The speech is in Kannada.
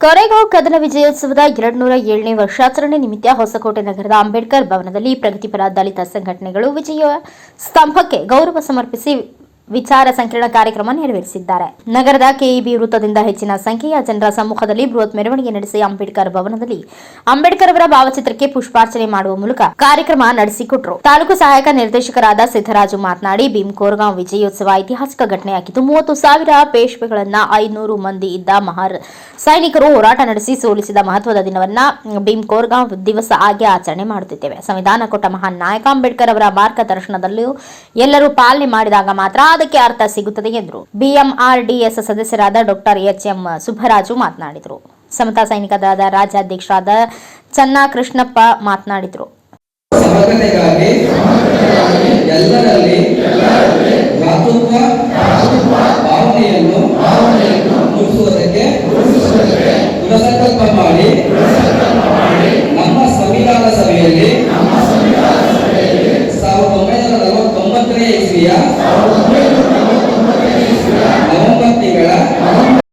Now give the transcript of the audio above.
ಕೊರೆಗಾಂವ್ ಕದನ ವಿಜಯೋತ್ಸವದ 207ನೇ ವರ್ಷಾಚರಣೆ ನಿಮಿತ್ತ ಹೊಸಕೋಟೆ ನಗರದ ಅಂಬೇಡ್ಕರ್ ಭವನದಲ್ಲಿ ಪ್ರಗತಿಪರ ದಲಿತ ಸಂಘಟನೆಗಳು ವಿಜಯ ಸ್ತಂಭಕ್ಕೆ ಗೌರವ ಸಮರ್ಪಿಸಿ ವಿಚಾರ ಸಂಕಿರಣ ಕಾರ್ಯಕ್ರಮ ನೆರವೇರಿಸಿದ್ದಾರೆ. ನಗರದ ಕೆಇಬಿ ವೃತ್ತದಿಂದ ಹೆಚ್ಚಿನ ಸಂಖ್ಯೆಯ ಜನರ ಸಮ್ಮುಖದಲ್ಲಿ ಬೃಹತ್ ಮೆರವಣಿಗೆ ನಡೆಸಿ ಅಂಬೇಡ್ಕರ್ ಭವನದಲ್ಲಿ ಅಂಬೇಡ್ಕರ್ ಅವರ ಭಾವಚಿತ್ರಕ್ಕೆ ಪುಷ್ಪಾರ್ಚನೆ ಮಾಡುವ ಮೂಲಕ ಕಾರ್ಯಕ್ರಮ ನಡೆಸಿಕೊಟ್ಟರು. ತಾಲೂಕು ಸಹಾಯಕ ನಿರ್ದೇಶಕರಾದ ಸಿದ್ದರಾಜು ಮಾತನಾಡಿ, ಭೀಮ್ ಕೋರೆಗಾಂವ್ ವಿಜಯೋತ್ಸವ ಐತಿಹಾಸಿಕ ಘಟನೆಯಾಗಿದ್ದು 30,000 ಪೇಶ್ವೆಗಳನ್ನ 500 ಮಂದಿ ಇದ್ದ ಮಹಾರ್ ಸೈನಿಕರು ಹೋರಾಟ ನಡೆಸಿ ಸೋಲಿಸಿದ ಮಹತ್ವದ ದಿನವನ್ನ ಭೀಮ್ ಕೋರೆಗಾಂವ್ ದಿವಸ ಆಗಿ ಆಚರಣೆ ಮಾಡುತ್ತಿದ್ದೇವೆ. ಸಂವಿಧಾನ ಕೊಟ್ಟ ಮಹಾನ್ ನಾಯಕ ಅಂಬೇಡ್ಕರ್ ಅವರ ಮಾರ್ಗದರ್ಶನದಲ್ಲೂ ಎಲ್ಲರೂ ಪಾಲನೆ ಮಾಡಿದಾಗ ಮಾತ್ರ ಅದಕ್ಕೆ ಅರ್ಥ ಸಿಗುತ್ತದೆ ಎಂದರು. ಬಿಎಂಆರ್ಡಿಎಸ್ ಸದಸ್ಯರಾದ ಡಾಕ್ಟರ್ ಎಚ್ಎಂ ಸುಬ್ಬರಾಜು ಮಾತನಾಡಿದರು. ಸಮತಾ ಸೈನಿಕ ದಳದ ರಾಜ್ಯಾಧ್ಯಕ್ಷರಾದ ಚನ್ನಕೃಷ್ಣಪ್ಪ ಮಾತನಾಡಿದರು. ಎಲ್ಲರಲ್ಲಿ ಭಾವನೆಯನ್ನು